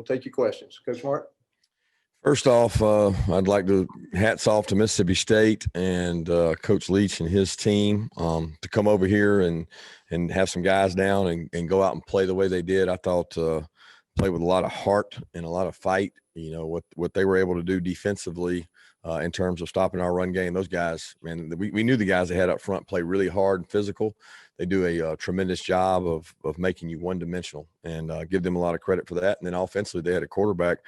take your questions. Coach Mark? First off, I'd like to hats off to Mississippi State and Coach Leach and his team to come over here and have some guys down and go out and play the way they did. I thought play with a lot of heart and a lot of fight. You know, what they were able to do defensively in terms of stopping our run game. Those guys, man, we knew the guys they had up front play really hard and physical. They do a tremendous job of making you one-dimensional, and give them a lot of credit for that. And then offensively, they had a quarterback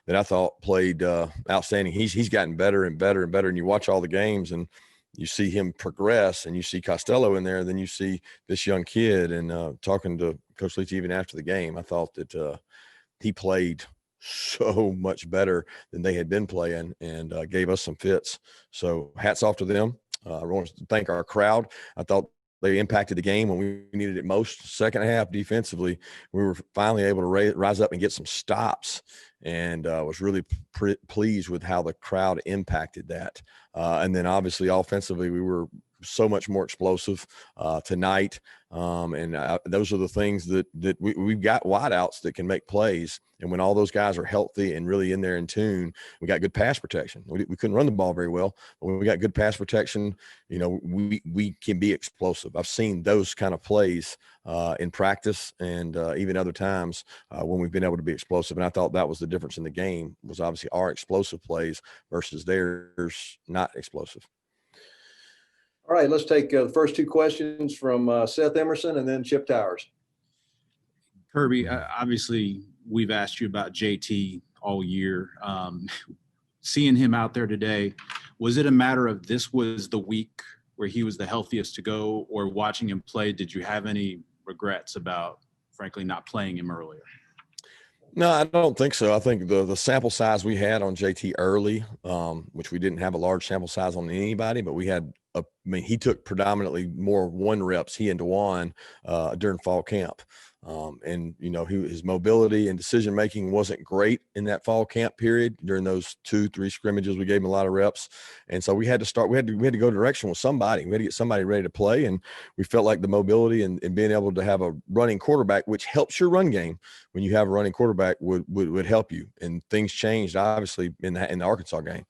that I thought played outstanding. He's gotten better and better and better. And you watch all the games, and you see him progress, and you see Costello in there, and then you see this young kid. And talking to Coach Leach even after the game, I thought that he played so much better than they had been playing, and gave us some fits. So hats off to them. I want to thank our crowd. I thought they impacted the game when we needed it most. Second half defensively, we were finally able to rise up and get some stops, and was really pleased with how the crowd impacted that. And then obviously offensively, we were so much more explosive tonight. And those are the things that we've got wideouts that can make plays. And when all those guys are healthy and really in there in tune, we got good pass protection. We couldn't run the ball very well, but when we got good pass protection, you know, we can be explosive. I've seen those kind of plays in practice and even other times when we've been able to be explosive. And I thought that was the difference in the game, was obviously our explosive plays versus theirs not explosive. All right, let's take the first two questions from Seth Emerson and then Chip Towers. Kirby, obviously we've asked you about JT all year. Seeing him out there today, was it a matter of this was the week where he was the healthiest to go, or watching him play, did you have any regrets about, frankly, not playing him earlier? No, I don't think so. I think the sample size we had on JT early, which we didn't have a large sample size on anybody, but we had he took predominantly more one reps, he and DeJuan, during fall camp. And, you know, his mobility and decision-making wasn't great in that fall camp period. During those 2-3 scrimmages, we gave him a lot of reps. And so we had to start, we had to go direction with somebody. We had to get somebody ready to play. And we felt like the mobility and being able to have a running quarterback, which helps your run game when you have a running quarterback, would help you. And things changed, obviously, in the Arkansas game.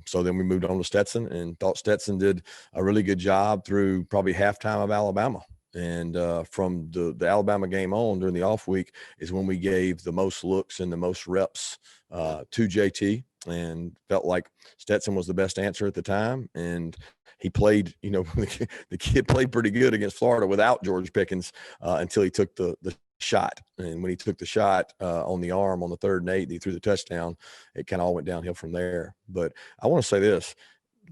So then we moved on to Stetson, and thought Stetson did a really good job through probably halftime of Alabama. And from the Alabama game on, during the off week, is when we gave the most looks and the most reps to JT, and felt like Stetson was the best answer at the time. And he played, you know, the kid played pretty good against Florida without George Pickens until he took the shot. And when he took the shot on the arm on the 3rd and 8, he threw the touchdown. It kind of all went downhill from there. But I want to say this.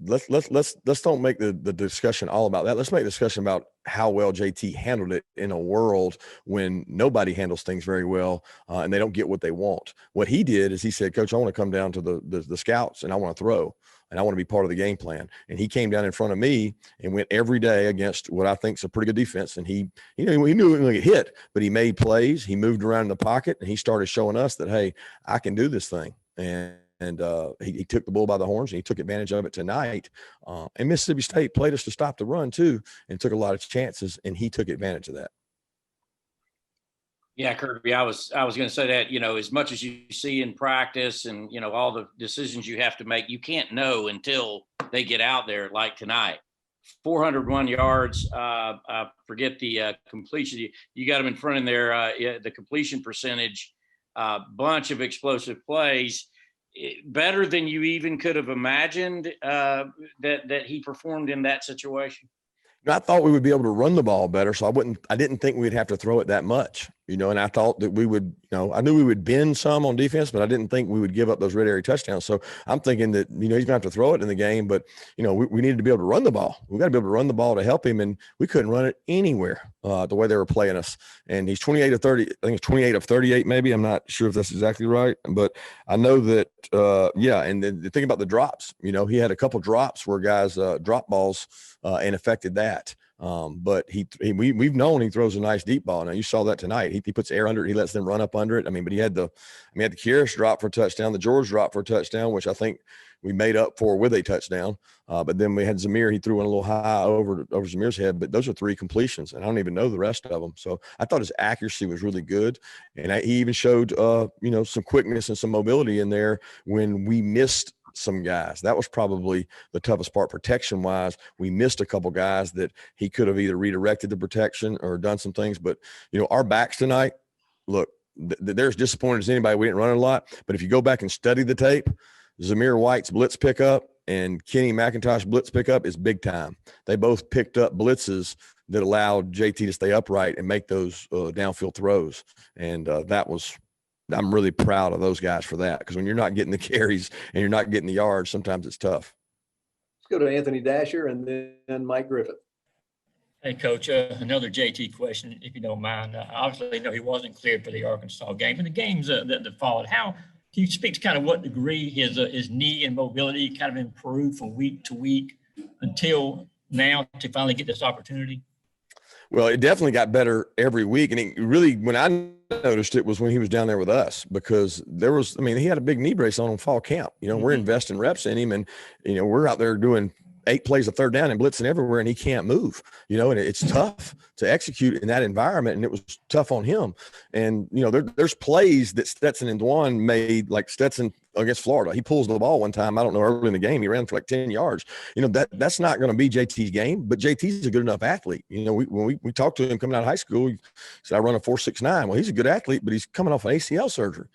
Let's don't make the discussion all about that. Let's make the discussion about how well JT handled it in a world when nobody handles things very well and they don't get what they want. What he did is he said, Coach, I want to come down to the scouts and I want to throw and I want to be part of the game plan. And he came down in front of me and went every day against what I think is a pretty good defense. And he knew he was going to get hit, but he made plays. He moved around in the pocket, and he started showing us that, hey, I can do this thing. And he took the bull by the horns, and he took advantage of it tonight. And Mississippi State played us to stop the run too, and took a lot of chances, and he took advantage of that. Yeah, Kirby, I was going to say that, you know, as much as you see in practice and, you know, all the decisions you have to make, you can't know until they get out there like tonight. 401 yards. I forget the completion. You got them in front in there, the completion percentage, bunch of explosive plays. Better than you even could have imagined that he performed in that situation? I thought we would be able to run the ball better, so I didn't think we'd have to throw it that much, you know, and I thought that we would, you know, I knew we would bend some on defense, but I didn't think we would give up those red area touchdowns. So I'm thinking that, you know, he's going to have to throw it in the game, but, you know, we needed to be able to run the ball. We got to be able to run the ball to help him, and we couldn't run it anywhere the way they were playing us. And he's 28 of 30, I think it's 28 of 38 maybe. I'm not sure if that's exactly right, but I know that, yeah, and the thing about the drops, you know, he had a couple drops where guys drop balls and affected that. But we've known he throws a nice deep ball. Now you saw that tonight. He puts air under it. He lets them run up under it. I mean, but he had the Kyrus drop for a touchdown, the George drop for a touchdown, which I think we made up for with a touchdown. But then we had Zamir. He threw one a little high over Zamir's head. But those are 3 completions, and I don't even know the rest of them. So I thought his accuracy was really good, and he even showed some quickness and some mobility in there when we missed some guys. That was probably the toughest part protection wise. We missed a couple guys that he could have either redirected the protection or done some things. But our backs tonight, look, they're as disappointed as anybody. We didn't run a lot, but if you go back and study the tape, Zamir White's blitz pickup and Kenny McIntosh blitz pickup is big time. They both picked up blitzes that allowed JT to stay upright and make those downfield throws. And I'm really proud of those guys for that, because when you're not getting the carries and you're not getting the yards, sometimes it's tough. Let's go to Anthony Dasher and then Mike Griffith. Hey, Coach, another JT question, if you don't mind. Obviously, he wasn't cleared for the Arkansas game, and the games that followed. How can you speak to kind of what degree his knee and mobility kind of improved from week to week until now to finally get this opportunity? Well, it definitely got better every week. And it really, when I noticed it was when he was down there with us, because he had a big knee brace on fall camp. We're investing reps in him, and, we're out there doing 8 plays of third down and blitzing everywhere, and he can't move, and it's tough to execute in that environment. And it was tough on him. And, there's plays that Stetson and Dwan made, like Stetson against Florida. He pulls the ball one time, I don't know, early in the game, he ran for like 10 yards. That's not going to be JT's game, but JT's a good enough athlete. When we talked to him coming out of high school, he said, I run a 4.69. Well, he's a good athlete, but he's coming off an ACL surgery,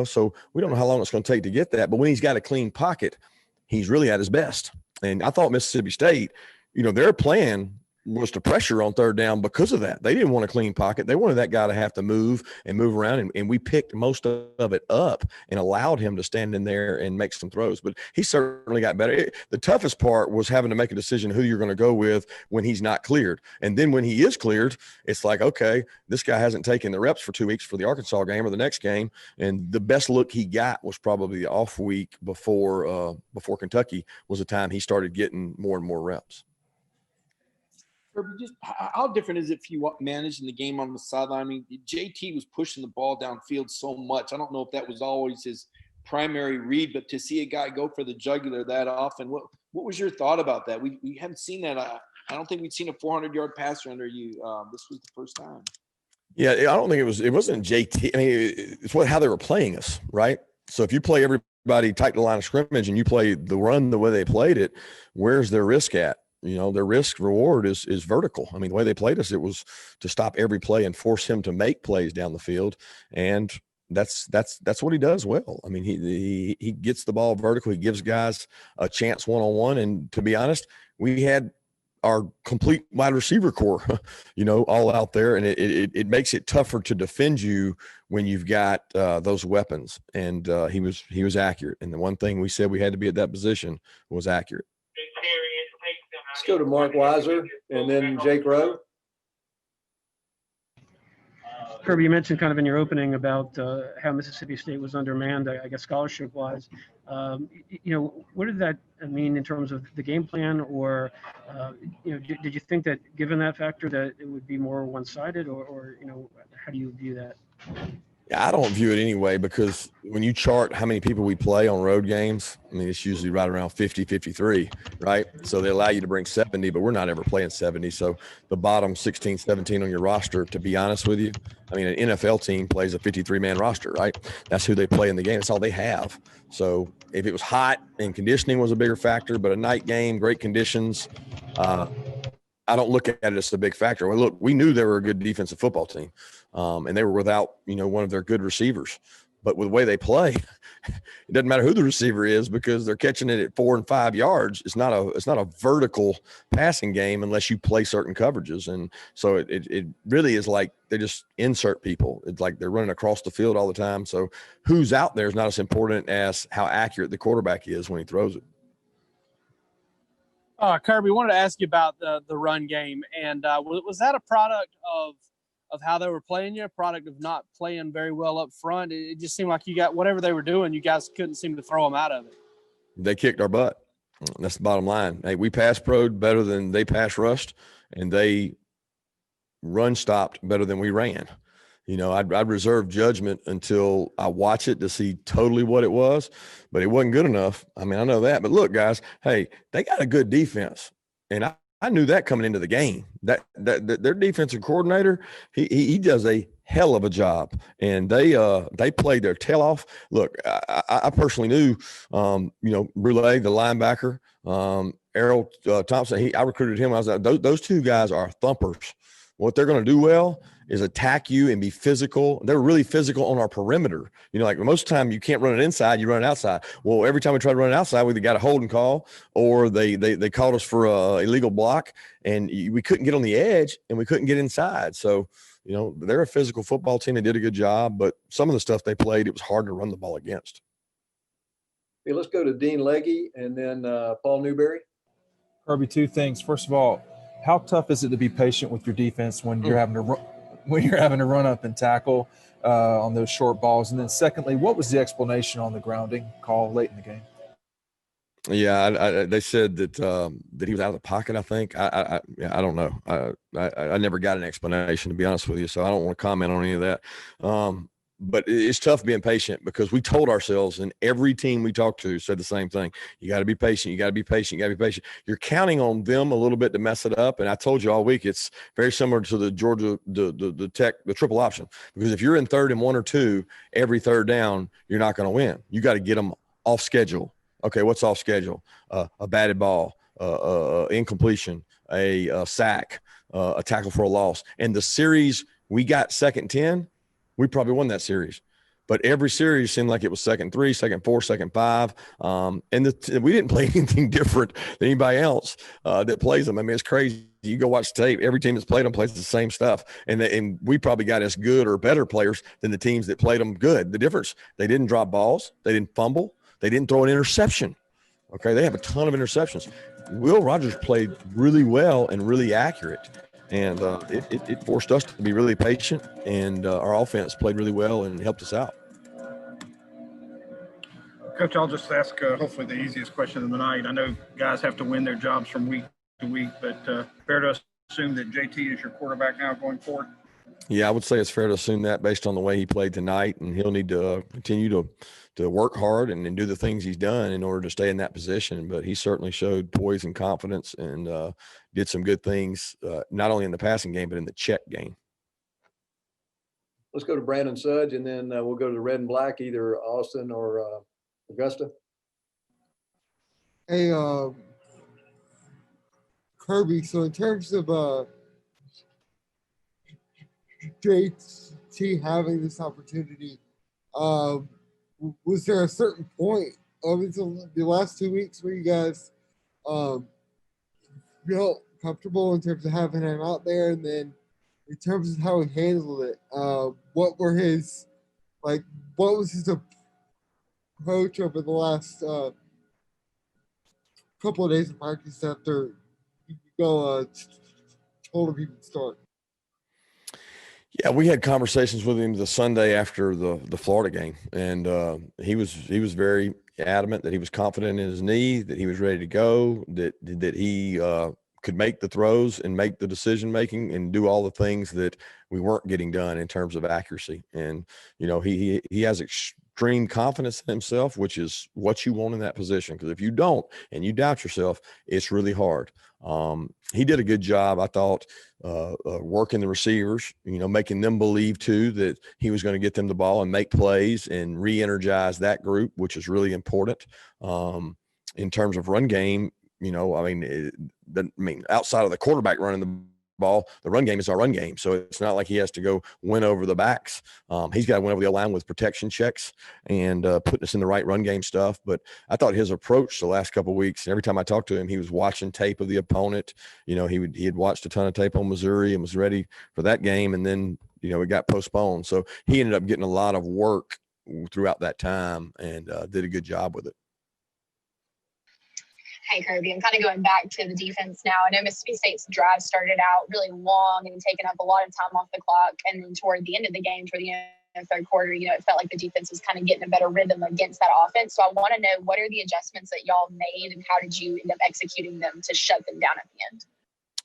so we don't know how long it's going to take to get that. But when he's got a clean pocket, he's really at his best. And I thought Mississippi State, their plan was to pressure on third down because of that. They didn't want a clean pocket. They wanted that guy to have to move around, and we picked most of it up and allowed him to stand in there and make some throws. But he certainly got better. The toughest part was having to make a decision who you're going to go with when he's not cleared. And then when he is cleared, it's like, okay, this guy hasn't taken the reps for 2 weeks for the Arkansas game or the next game. And the best look he got was probably the off week before Kentucky was the time he started getting more and more reps. Just how different is it if you managing the game on the sideline? I mean, JT was pushing the ball downfield so much. I don't know if that was always his primary read, but to see a guy go for the jugular that often, what was your thought about that? We haven't seen that. I don't think we'd seen a 400-yard passer under you. This was the first time. Yeah, I don't think it wasn't JT. I mean, it's how they were playing us, right? So if you play everybody tight to the line of scrimmage and you play the run the way they played it, where's their risk at? Their risk reward is vertical. I mean, the way they played us, it was to stop every play and force him to make plays down the field. And that's what he does well. I mean, he gets the ball vertical. He gives guys a chance one-on-one. And to be honest, we had our complete wide receiver core, all out there. And it makes it tougher to defend you when you've got those weapons. And he was accurate. And the one thing we said we had to be at that position was accurate. Let's go to Mark Weiser and then Jake Rowe. Kirby, you mentioned kind of in your opening about how Mississippi State was undermanned, I guess, scholarship-wise. What did that mean in terms of the game plan, or did you think that given that factor that it would be more one-sided, or how do you view that? Yeah, I don't view it anyway, because when you chart how many people we play on road games, I mean, it's usually right around 50, 53, right? So they allow you to bring 70, but we're not ever playing 70. So the bottom 16, 17 on your roster, to be honest with you, I mean, an NFL team plays a 53-man roster, right? That's who they play in the game. That's all they have. So if it was hot and conditioning was a bigger factor, but a night game, great conditions, I don't look at it as a big factor. Well, look, we knew they were a good defensive football team, and they were without, one of their good receivers. But with the way they play, it doesn't matter who the receiver is, because they're catching it at 4 and 5 yards. It's not a vertical passing game unless you play certain coverages. And so it really is like they just insert people. It's like they're running across the field all the time. So who's out there is not as important as how accurate the quarterback is when he throws it. Kirby, wanted to ask you about the run game, and was that a product of how they were playing you, a product of not playing very well up front? It just seemed like you got whatever they were doing, you guys couldn't seem to throw them out of it. They kicked our butt. That's the bottom line. Hey, we pass pro'd better than they pass rushed, and they run stopped better than we ran. I'd reserve judgment until I watch it to see totally what it was, but it wasn't good enough. I mean, I know that, but look, guys, hey, they got a good defense, and I knew that coming into the game. That their defensive coordinator, he does a hell of a job, and they played their tail off. Look, I personally knew, Brule, the linebacker, Errol Thompson. I recruited him. I was like, those two guys are thumpers. What they're going to do well is attack you and be physical. They're really physical on our perimeter. Like most of the time you can't run it inside, you run it outside. Well, every time we try to run it outside, we either got a holding call or they called us for a illegal block, and we couldn't get on the edge and we couldn't get inside. So, they're a physical football team. They did a good job, but some of the stuff they played, it was hard to run the ball against. Okay, let's go to Dean Legge and then Paul Newberry. Kirby, two things. First of all, how tough is it to be patient with your defense when you're having to run up and tackle on those short balls? And then secondly, what was the explanation on the grounding call late in the game? Yeah, they said that he was out of the pocket. I think I don't know. I never got an explanation, to be honest with you, so I don't want to comment on any of that. But it's tough being patient because we told ourselves, and every team we talked to said the same thing. You got to be patient. You got to be patient. You got to be patient. You're counting on them a little bit to mess it up. And I told you all week, it's very similar to the Georgia, the triple option, because if you're in 3rd and 1 or 2, every third down, you're not going to win. You got to get them off schedule. Okay. What's off schedule? A batted ball, incompletion, a sack, a tackle for a loss. And the series we got 2nd 10, we probably won that series. But every series seemed like it was 2nd 3, 2nd 4, 2nd 5. And we didn't play anything different than anybody else that plays them. I mean, it's crazy. You go watch the tape. Every team that's played them plays the same stuff. And we probably got as good or better players than the teams that played them good. The difference, they didn't drop balls. They didn't fumble. They didn't throw an interception. Okay, they have a ton of interceptions. Will Rogers played really well and really accurate. And it forced us to be really patient, and our offense played really well and helped us out. Coach, I'll just ask hopefully the easiest question of the night. I know guys have to win their jobs from week to week, but fair to assume that JT is your quarterback now going forward? Yeah, I would say it's fair to assume that based on the way he played tonight, and he'll need to continue to work hard and do the things he's done in order to stay in that position. But he certainly showed poise and confidence and did some good things, not only in the passing game, but in the check game. Let's go to Brandon Sudge, and then we'll go to the red and black, either Austin or Augusta. Hey, Kirby, so in terms of JT having this opportunity, was there a certain point of the last 2 weeks where you guys felt comfortable in terms of having him out there? And then in terms of how he handled it, what was his approach over the last couple of days of practice after you told him he would start? Yeah, we had conversations with him the Sunday after the Florida game, and he was very adamant that he was confident in his knee, that he was ready to go, that he could make the throws and make the decision making and do all the things that we weren't getting done in terms of accuracy. And he has extreme confidence in himself, which is what you want in that position. Because if you don't and you doubt yourself, it's really hard. He did a good job, I thought, working the receivers, making them believe too that he was going to get them the ball and make plays and re-energize that group, which is really important. In terms of run game, outside of the quarterback running the ball, the run game is our run game. So it's not like he has to go win over the backs. He's got to win over the line with protection checks and putting us in the right run game stuff. But I thought his approach the last couple of weeks, every time I talked to him, he was watching tape of the opponent. He had watched a ton of tape on Missouri and was ready for that game. And then, it got postponed. So he ended up getting a lot of work throughout that time and did a good job with it. Hey, Kirby, I'm kind of going back to the defense now. I know Mississippi State's drive started out really long and taking up a lot of time off the clock. And then toward the end of the game, toward the end of the third quarter, it felt like the defense was kind of getting a better rhythm against that offense. So I want to know, what are the adjustments that y'all made and how did you end up executing them to shut them down at the end?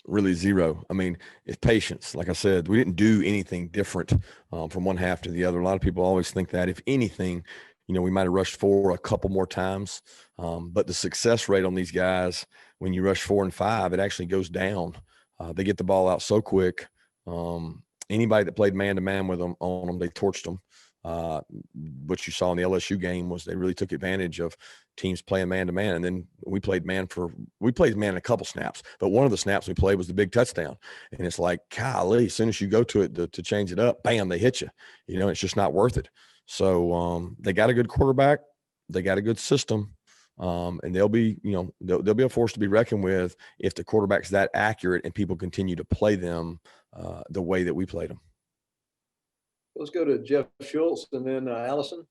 really zero. I mean, it's patience. Like I said, we didn't do anything different from one half to the other. A lot of people always think that if anything, we might have rushed 4 a couple more times. But the success rate on these guys, when you rush 4 and 5, it actually goes down. They get the ball out so quick. Anybody that played man-to-man with them on them, they torched them. What you saw in the LSU game was they really took advantage of teams playing man-to-man. And then we played man a couple snaps, but one of the snaps we played was the big touchdown. And it's like, golly, as soon as you go to it to change it up, bam, they hit you. It's just not worth it. So they got a good quarterback. They got a good system. And they'll be a force to be reckoned with if the quarterback's that accurate and people continue to play them the way that we played them. Let's go to Jeff Schultz and then Allison.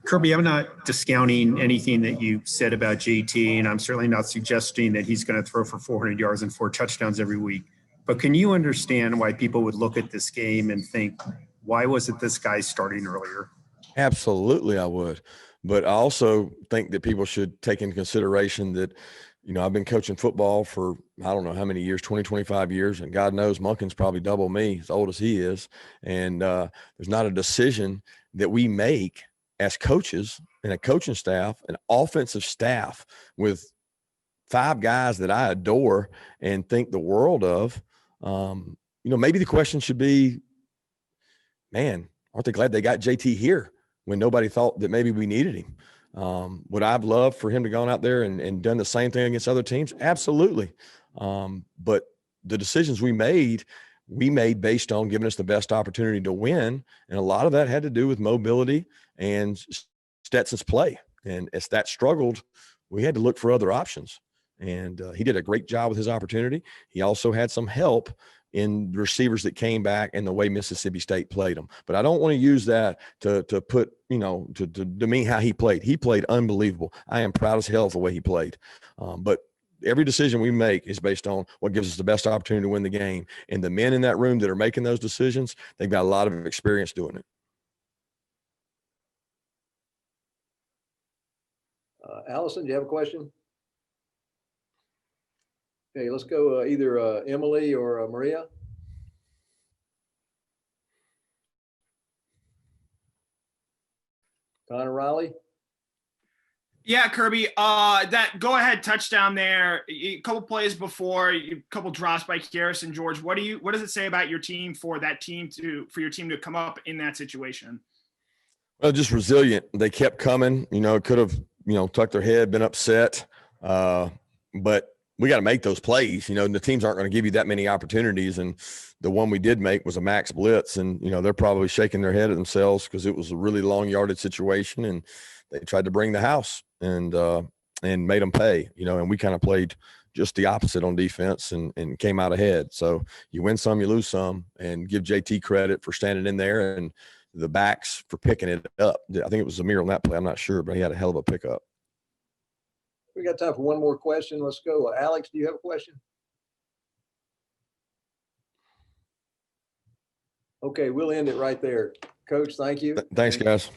Kirby, I'm not discounting anything that you said about JT, and I'm certainly not suggesting that he's going to throw for 400 yards and 4 touchdowns every week. But can you understand why people would look at this game and think, why wasn't this guy starting earlier? Absolutely, I would. But I also think that people should take into consideration that, I've been coaching football for, I don't know how many years, 20, 25 years, and God knows Monken's probably double me, as old as he is. And there's not a decision that we make as coaches and a coaching staff, an offensive staff with 5 guys that I adore and think the world of. Maybe the question should be, man, aren't they glad they got JT here when nobody thought that maybe we needed him? Would I have loved for him to gone out there and done the same thing against other teams? Absolutely. But the decisions we made based on giving us the best opportunity to win. And a lot of that had to do with mobility and Stetson's play. And as that struggled, we had to look for other options. And he did a great job with his opportunity. He also had some help in the receivers that came back and the way Mississippi State played them. But I don't want to use that to put, to demean how he played. He played unbelievable. I am proud as hell of the way he played. But every decision we make is based on what gives us the best opportunity to win the game. And the men in that room that are making those decisions, they've got a lot of experience doing it. Allison, do you have a question? Okay, let's go either Emily or Maria. Connor Riley. Yeah, Kirby. That go-ahead touchdown there. A couple plays before, a couple drops by Harrison George. What does it say about your team for your team to come up in that situation? Well, just resilient. They kept coming. Could have tucked their head, been upset, but we got to make those plays. The teams aren't going to give you that many opportunities. And the one we did make was a max blitz. And, they're probably shaking their head at themselves because it was a really long yardage situation. And they tried to bring the house and made them pay, and we kind of played just the opposite on defense and came out ahead. So you win some, you lose some, and give JT credit for standing in there and the backs for picking it up. I think it was Zamir on that play. I'm not sure, but he had a hell of a pickup. We got time for one more question. Let's go. Alex, do you have a question? Okay, we'll end it right there. Coach, thank you. Thanks, guys.